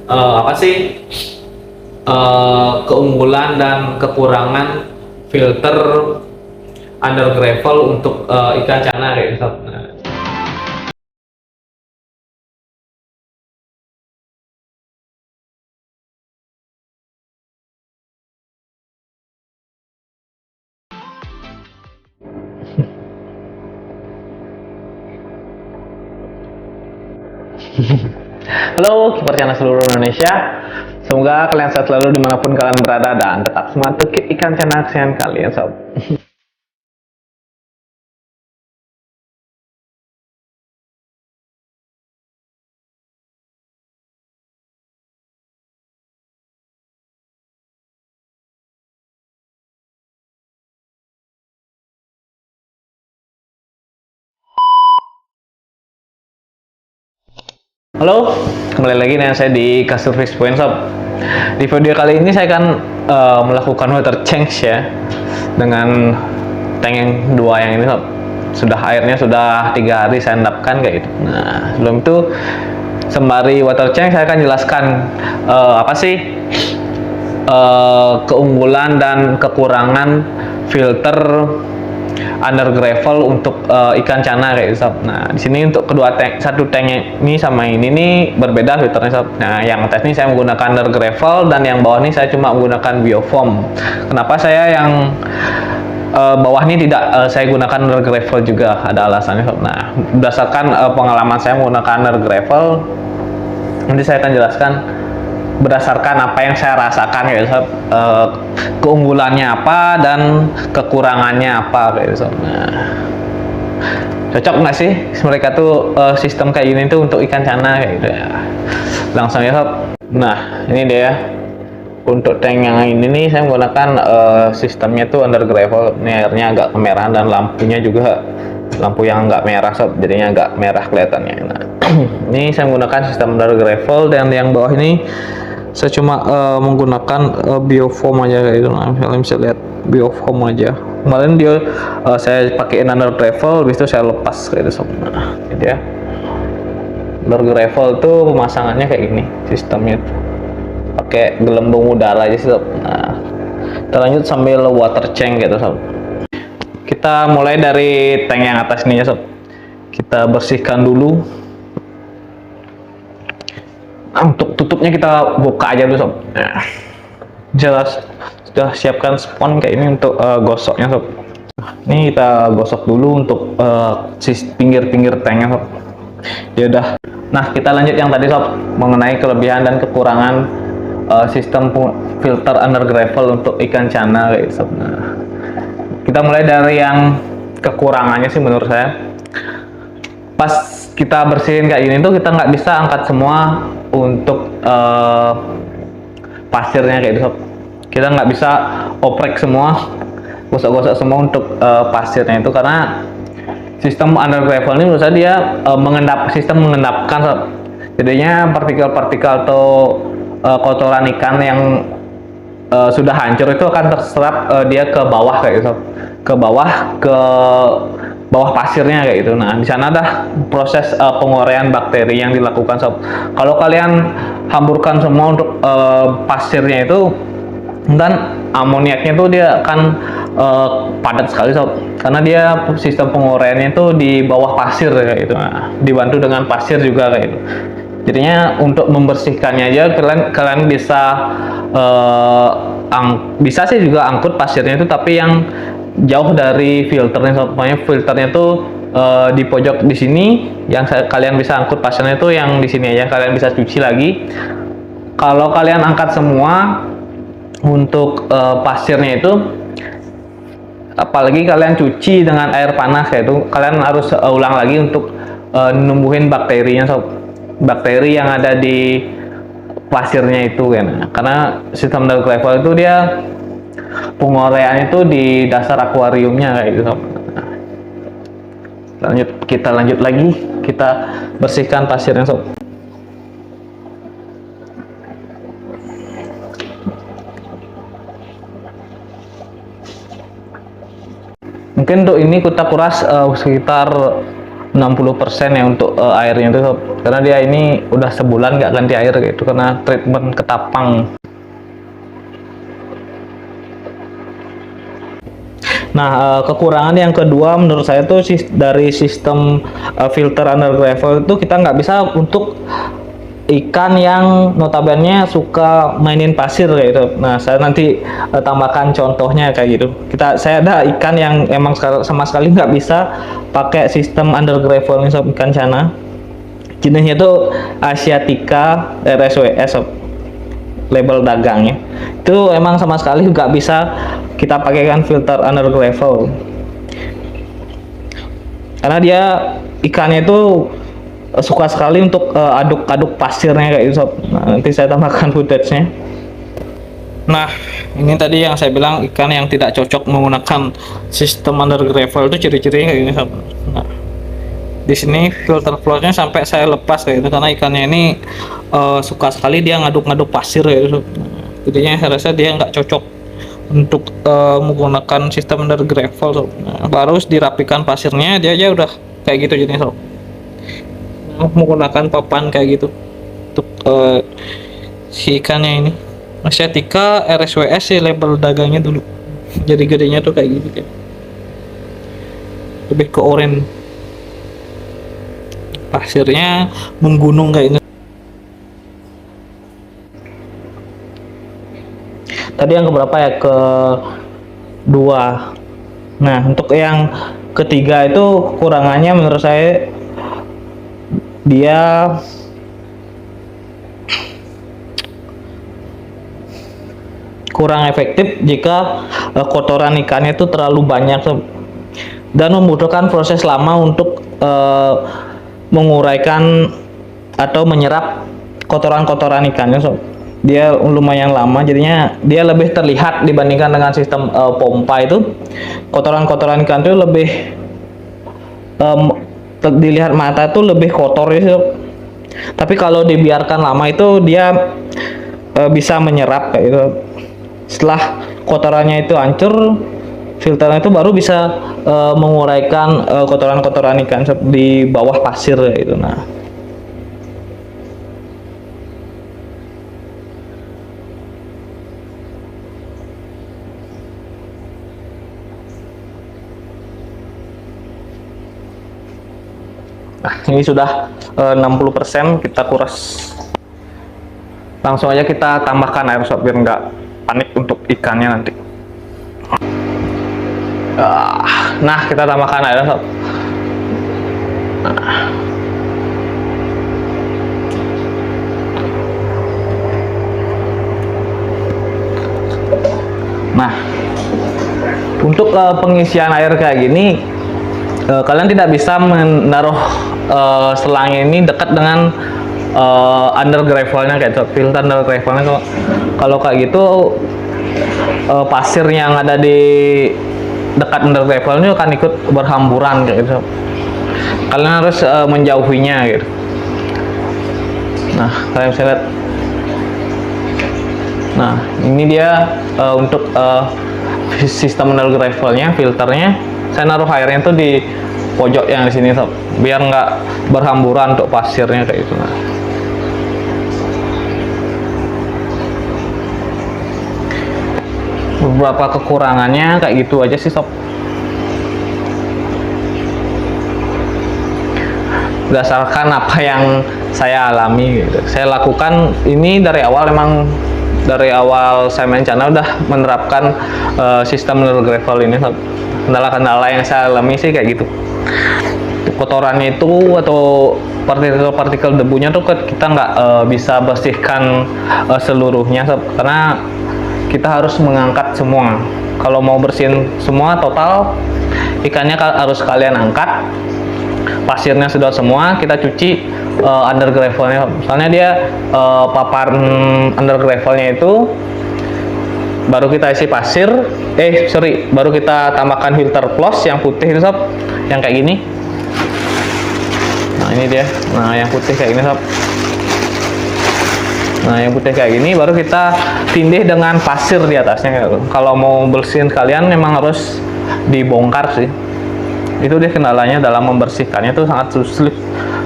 apa sih keunggulan dan kekurangan filter under gravel untuk ikan cana kayak gitu. Nah, Halo, kiper channel seluruh Indonesia. Semoga kalian sehat selalu dimanapun kalian berada dan tetap semangat untuk ikan channel kesayangan kalian, sob. Halo, kembali lagi dengan saya di Kasur Fish Point, sob. Di video kali ini saya akan melakukan water change ya dengan tank yang dua yang ini, sob. Airnya sudah 3 hari saya endapkan kayak gitu. Nah, sebelum itu sembari water change saya akan jelaskan apa sih keunggulan dan kekurangan filter under gravel untuk ikan cana kayak gitu, sob. Nah, di sini untuk kedua tank, satu tank ini sama ini nih berbeda filternya, sob. Nah, yang atas ini saya menggunakan under gravel dan yang bawah ini saya cuma menggunakan biofoam. Kenapa saya yang bawah ini tidak saya gunakan under gravel juga ada alasannya, sob. Nah, berdasarkan pengalaman saya menggunakan under gravel, nanti saya akan jelaskan berdasarkan apa yang saya rasakan ya, sob. Keunggulannya apa dan kekurangannya apa kayak gitu, sob. Nah, cocok nggak sih mereka tuh sistem kayak gini tuh untuk ikan cana kayak gitu ya. Langsung ya, sob. Nah, ini dia ya. Untuk tank yang ini nih saya menggunakan sistemnya tuh under gravel. Ini airnya agak kemerahan dan lampunya juga lampu yang nggak merah, sob, jadinya agak merah kelihatannya. Nah, ini saya menggunakan sistem under gravel dan yang bawah ini saya cuma menggunakan biofoam aja kayak gitu. Nah, kalian bisa lihat biofoam aja. Kemarin dia saya pakai under gravel, habis itu saya lepas kayak gitu, sob. Nah, gitu ya. Under gravel tuh pemasangannya kayak gini sistemnya tuh. Pakai gelembung udara aja sih, sob. Nah, kita lanjut sambil water change gitu, sob. Kita mulai dari tank yang atas ini ya, sob. Kita bersihkan dulu. Nah, untuk tutupnya kita buka aja dulu, sob. Nah, jelas sudah siapkan spons kayak ini untuk gosoknya, sob. Ini kita gosok dulu untuk pinggir-pinggir tanknya, sob. Ya udah. Nah, kita lanjut yang tadi, sob, mengenai kelebihan dan kekurangan sistem filter under gravel untuk ikan cana kayak gitu, sob. Nah, kita mulai dari yang kekurangannya sih menurut saya. Pas kita bersihin kayak gini tuh kita nggak bisa angkat semua untuk pasirnya kayak gitu, sob. Kita nggak bisa oprek semua, gosok-gosok semua untuk pasirnya itu, karena sistem under gravel ini menurut saya dia sistem mengendapkan, sob. Jadinya partikel-partikel atau kotoran ikan yang sudah hancur itu akan terserap dia ke bawah kayak gitu, sob. Ke bawah pasirnya kayak gitu. Nah, di sana ada proses penguraian bakteri yang dilakukan, sob. Kalau kalian hamburkan semua untuk pasirnya itu, dan amoniaknya tuh dia akan padat sekali, sob, karena dia sistem penguraiannya itu di bawah pasir kayak gitu. Nah, dibantu dengan pasir juga kayak gitu. Jadinya untuk membersihkannya aja kalian bisa bisa sih juga angkut pasirnya itu, tapi yang jauh dari filternya, pokoknya filternya tuh di pojok di sini. Yang kalian bisa angkut pasirnya itu yang di sini aja, kalian bisa cuci lagi. Kalau kalian angkat semua untuk pasirnya itu, apalagi kalian cuci dengan air panas kayak itu, kalian harus ulang lagi untuk numbuhin bakterinya, sob. Bakteri yang ada di pasirnya itu kan, karena sistem under gravel itu dia penguraian itu di dasar akuariumnya kayak gitu, sob. Kita lanjut lagi, kita bersihkan pasirnya, sob. Mungkin untuk ini kita kuras sekitar 60% ya untuk airnya itu sob. Karena dia ini udah sebulan nggak ganti air gitu karena treatment ketapang. Nah, kekurangan yang kedua menurut saya tuh dari sistem filter under gravel itu kita nggak bisa untuk ikan yang notabene suka mainin pasir kayak gitu. Nah, saya nanti tambahkan contohnya kayak gitu. Saya ada ikan yang emang sama sekali nggak bisa pakai sistem under gravel ini sob, ikan cana. Jenisnya itu Asiatica RSWS sob, label dagangnya. Itu emang sama sekali nggak bisa kita pakaikan filter under gravel karena dia ikannya itu suka sekali untuk aduk-aduk pasirnya kayak gitu sob. Nah, nanti saya tambahkan footage-nya. Nah, ini tadi yang saya bilang ikan yang tidak cocok menggunakan sistem under gravel itu ciri-cirinya kayak gini sob. Nah, di sini filter floatnya sampai saya lepas kayak gitu karena ikannya ini suka sekali dia ngaduk-ngaduk pasir kayak gitu sob. Jadinya saya rasa dia nggak cocok untuk menggunakan sistem under gravel sob. Nah, baru dirapikan pasirnya dia aja udah kayak gitu jadinya sob. Menggunakan papan kayak gitu untuk si ikannya ini Asiatica RSWS sih label dagangnya dulu, jadi gedenya tuh kayak gitu kan, lebih ke oranye, pasirnya menggunung kayak ini. Tadi yang keberapa ya, kedua. Nah, untuk yang ketiga itu kekurangannya menurut saya dia kurang efektif jika kotoran ikannya itu terlalu banyak dan membutuhkan proses lama untuk menguraikan atau menyerap kotoran-kotoran ikannya sob. Dia lumayan lama, jadinya dia lebih terlihat dibandingkan dengan sistem pompa itu. Kotoran-kotoran ikan itu lebih dilihat mata tuh lebih kotor itu. Tapi kalau dibiarkan lama itu dia bisa menyerap kayak gitu. Setelah kotorannya itu hancur, filternya itu baru bisa menguraikan kotoran-kotoran ikan di bawah pasir kayak gitu. Nah, ini sudah 60%, kita kuras. Langsung aja kita tambahkan air sob biar nggak panik untuk ikannya nanti. Nah, kita tambahkan air sob. Nah, untuk pengisian air kayak gini, kalian tidak bisa menaruh selang ini dekat dengan under gravelnya kayak itu, filter under gravelnya. Kalau kayak gitu pasir yang ada di dekat under gravel ini akan ikut berhamburan kayak gitu. Kalian harus menjauhinya gitu. Nah, kalian bisa lihat. Nah, ini dia untuk sistem under gravelnya, filternya. Saya naruh airnya tuh di pojok yang di sini sob, biar nggak berhamburan untuk pasirnya kayak gitu. Nah, beberapa kekurangannya kayak gitu aja sih sob. Berdasarkan apa yang saya alami gitu, saya lakukan ini dari awal. Emang dari awal saya main channel udah menerapkan sistem under gravel ini sob. Kendala-kendala yang saya alami sih kayak gitu. Kotorannya itu atau partikel-partikel debunya tuh kita nggak bisa bersihkan seluruhnya sob, karena kita harus mengangkat semua. Kalau mau bersihin semua total, ikannya harus kalian angkat, pasirnya sudah semua, kita cuci under gravelnya. Soalnya dia papan under gravelnya itu baru kita isi pasir, baru kita tambahkan filter plus yang putih itu sob, yang kayak gini. Nah, ini dia. Nah, yang putih kayak gini sob. Nah, yang putih kayak gini baru kita tindih dengan pasir di atasnya. Kalau mau bersihin kalian memang harus dibongkar sih. Itu dia kendalanya dalam membersihkannya itu sangat sulit,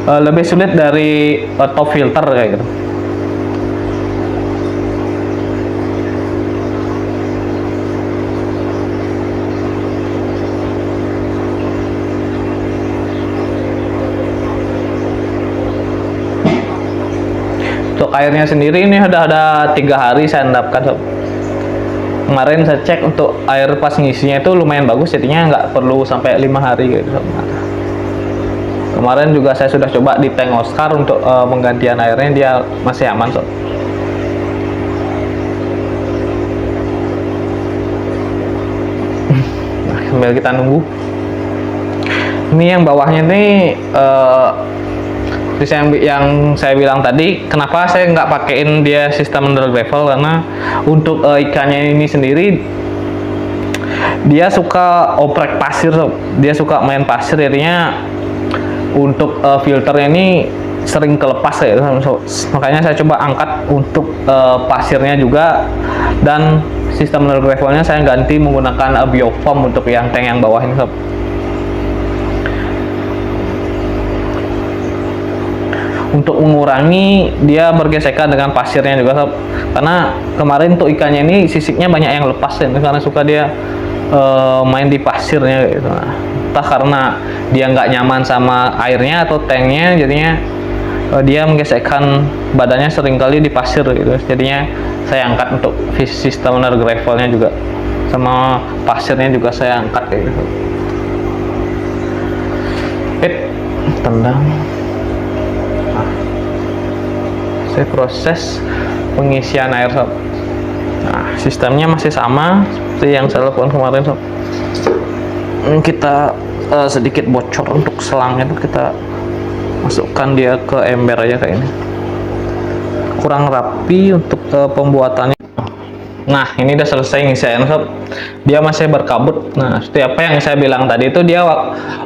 lebih sulit dari top filter kayak gitu. Untuk airnya sendiri ini ada 3 hari saya endapkan sob. Kemarin saya cek untuk air pas ngisinya itu lumayan bagus, jadinya nggak perlu sampai 5 hari gitu sob. Kemarin juga saya sudah coba di tank Oscar untuk penggantian airnya, dia masih aman sob. Nah, sambil kita nunggu. Ini yang bawahnya ini yang saya bilang tadi, kenapa saya nggak pakein dia sistem under gravel, karena untuk ikannya ini sendiri dia suka oprek pasir, dia suka main pasir, jadinya untuk filternya ini sering kelepas ya. Makanya saya coba angkat untuk pasirnya juga, dan sistem under gravelnya saya ganti menggunakan biofoam untuk yang tank yang bawah ini sob. Untuk mengurangi dia bergesekan dengan pasirnya juga sob. Karena kemarin tuh ikannya ini sisiknya banyak yang lepas ya, karena suka dia main di pasirnya gitu. Nah, entah karena dia nggak nyaman sama airnya atau tanknya, jadinya dia menggesekkan badannya seringkali di pasir gitu. Jadinya saya angkat untuk sistem under gravelnya juga, sama pasirnya juga saya angkat kayak gitu. Tendang. Saya proses pengisian air sob. Nah, sistemnya masih sama seperti yang saya lakukan kemarin sob. Ini kita sedikit bocor untuk selangnya itu, kita masukkan dia ke ember aja kayak ini. Kurang rapi untuk pembuatannya. Nah, ini udah selesai ngisi air sob. Dia masih berkabut. Nah, seperti apa yang saya bilang tadi itu, dia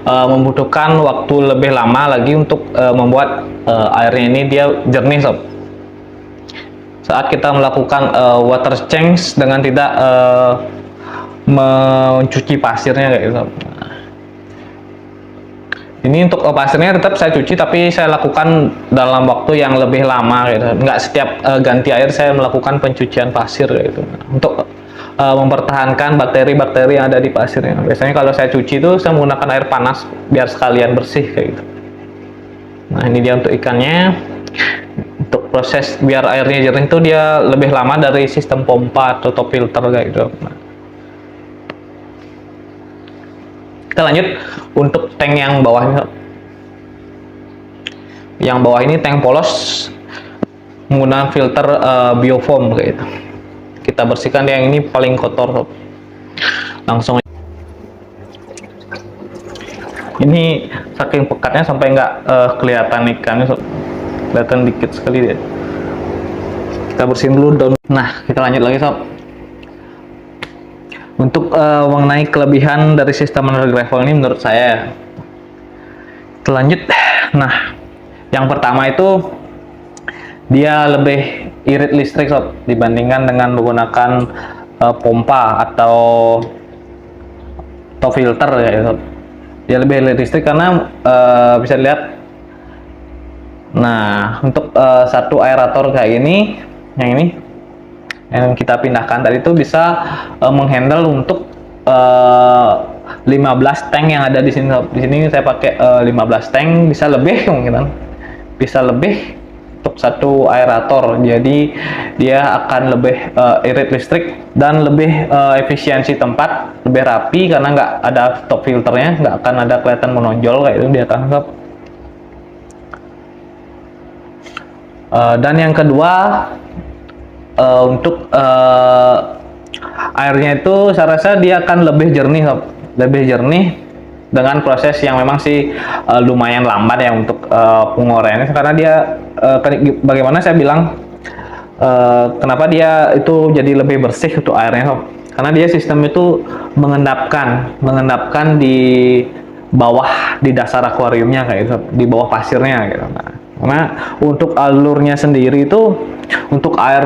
membutuhkan waktu lebih lama lagi untuk membuat airnya ini dia jernih sob. Saat kita melakukan water change dengan tidak mencuci pasirnya kayak gitu. Ini untuk pasirnya tetap saya cuci, tapi saya lakukan dalam waktu yang lebih lama gitu. Nggak setiap ganti air saya melakukan pencucian pasir kayak gitu. Untuk mempertahankan bakteri-bakteri yang ada di pasirnya. Biasanya kalau saya cuci itu saya menggunakan air panas biar sekalian bersih kayak gitu. Nah, ini dia untuk ikannya. Untuk proses biar airnya jernih itu dia lebih lama dari sistem pompa atau top filter kayak gitu. Nah, kita lanjut untuk tank yang bawah ini. Yang bawah ini tank polos menggunakan filter biofoam kayak gitu. Kita bersihkan yang ini paling kotor sob. Langsung ini saking pekatnya sampai nggak kelihatan ikannya sob. Kelihatan dikit sekali dia. Kita bersihin dulu daun. Nah, kita lanjut lagi sob. Untuk mengenai kelebihan dari sistem under gravel ini menurut saya, kita lanjut. Nah, yang pertama itu dia lebih irit listrik sob, dibandingkan dengan menggunakan pompa atau top filter ya sob. Dia lebih irit listrik karena bisa dilihat. Nah, untuk satu aerator kayak ini, yang kita pindahkan tadi itu bisa menghandle untuk 15 tank yang ada di sini. Di sini saya pakai 15 tank, bisa lebih kemungkinan, bisa lebih untuk satu aerator. Jadi dia akan lebih irit listrik dan lebih efisiensi tempat, lebih rapi karena nggak ada top filternya, nggak akan ada kelihatan menonjol kayak itu di atas. Dan yang kedua, untuk airnya itu saya rasa dia akan lebih jernih sob. Lebih jernih dengan proses yang memang sih lumayan lambat ya untuk penguraiannya, karena dia bagaimana saya bilang kenapa dia itu jadi lebih bersih untuk airnya sob. Karena dia sistem itu mengendapkan di bawah, di dasar akuariumnya kayak gitu, di bawah pasirnya gitu. Nah, karena untuk alurnya sendiri itu, untuk air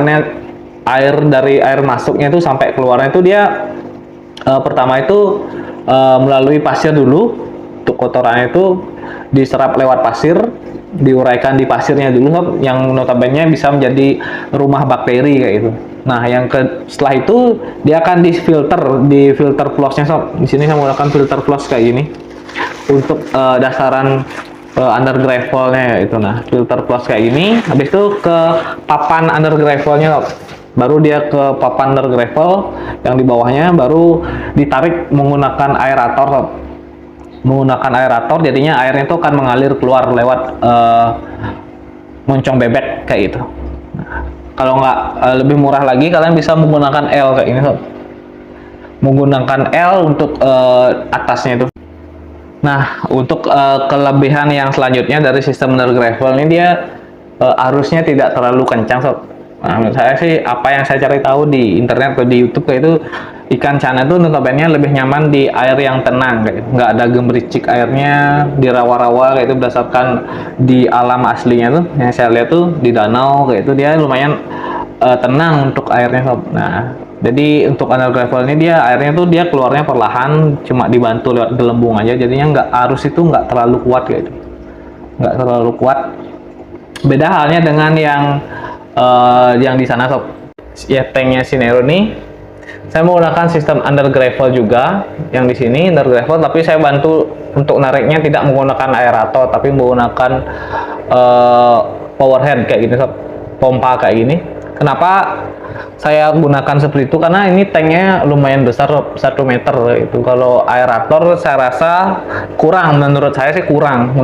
dari air masuknya itu sampai keluarnya itu dia pertama itu melalui pasir dulu, untuk kotorannya itu diserap lewat pasir, diuraikan di pasirnya dulu sob, yang notabene bisa menjadi rumah bakteri kayak gitu. Nah, setelah itu dia akan di filter flossnya sob. Di sini saya menggunakan filter floss kayak gini untuk dasaran under gravelnya itu. Nah, filter floss kayak gini, habis itu ke papan under gravelnya sob. Baru dia ke papan under gravel yang di bawahnya, baru ditarik menggunakan aerator sob. Menggunakan aerator, jadinya airnya itu akan mengalir keluar lewat moncong bebek kayak gitu. Nah, kalau nggak lebih murah lagi, kalian bisa menggunakan L kayak ini sob. Menggunakan L untuk atasnya itu. Nah, untuk kelebihan yang selanjutnya dari sistem under gravel ini, dia arusnya tidak terlalu kencang sob. Nah, menurut saya sih, apa yang saya cari tahu di internet atau di YouTube kayak itu, ikan cana itu notabene lebih nyaman di air yang tenang, kayak nggak ada gemericik airnya di rawa-rawa kayak itu. Berdasarkan di alam aslinya tuh yang saya lihat tuh di danau kayak itu, dia lumayan tenang untuk airnya sob. Nah, jadi untuk under gravel ini dia airnya tuh dia keluarnya perlahan, cuma dibantu lewat gelembung aja, jadinya nggak, arus itu nggak terlalu kuat kayak itu, nggak terlalu kuat. Beda halnya dengan yang di sana sob, ya tanknya Sinero ini saya menggunakan sistem under gravel juga. Yang di sini under gravel, tapi saya bantu untuk nariknya tidak menggunakan aerator, tapi menggunakan power hand kayak gini sob, pompa kayak gini. Kenapa saya gunakan seperti itu? Karena ini tanknya lumayan besar sob, 1 meter itu. Kalau aerator saya rasa kurang, menurut saya sih kurang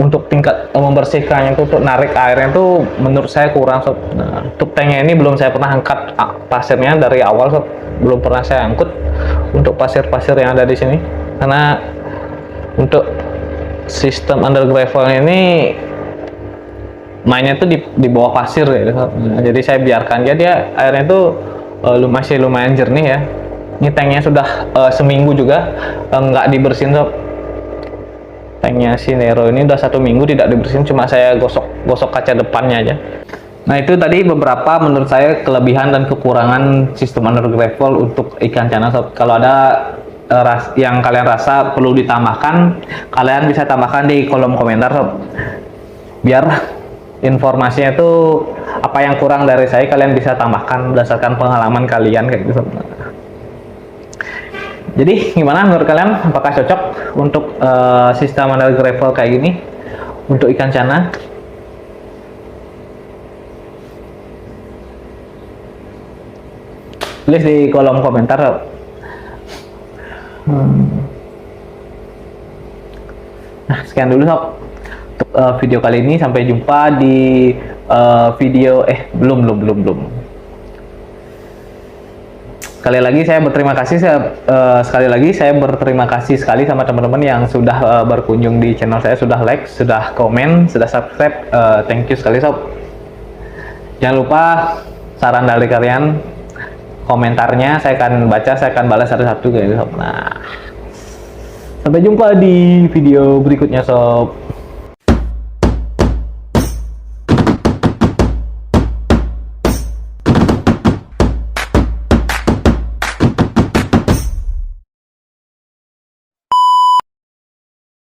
untuk tingkat membersihkannya itu, untuk narik airnya itu menurut saya kurang sob. Nah, untuk tanknya ini belum saya pernah angkat pasirnya dari awal sob, belum pernah saya angkut untuk pasir-pasir yang ada di sini, karena untuk sistem under gravel ini mainnya tuh di bawah pasir ya sob. Nah, jadi saya biarkan dia airnya itu masih lumayan jernih ya. Ini tanknya sudah seminggu juga nggak dibersihin sob. Tanknya Sinero ini udah 1 minggu tidak dibersihin, cuma saya gosok kaca depannya aja. Nah, itu tadi beberapa menurut saya kelebihan dan kekurangan sistem under gravel untuk ikan cana sob. Kalau ada yang kalian rasa perlu ditambahkan, kalian bisa tambahkan di kolom komentar sob, biar informasinya itu apa yang kurang dari saya kalian bisa tambahkan berdasarkan pengalaman kalian kayak gitu sob. Jadi gimana menurut kalian, apakah cocok untuk sistem under gravel kayak gini untuk ikan cana? Tulis di kolom komentar. Nah, sekian dulu sob untuk video kali ini. Sampai jumpa di video belum. Sekali lagi saya berterima kasih sekali sama teman-teman yang sudah berkunjung di channel saya, sudah like, sudah komen, sudah subscribe. Thank you sekali sob. Jangan lupa saran dari kalian, komentarnya saya akan baca, saya akan balas satu-satu guys sob. Nah, sampai jumpa di video berikutnya sob.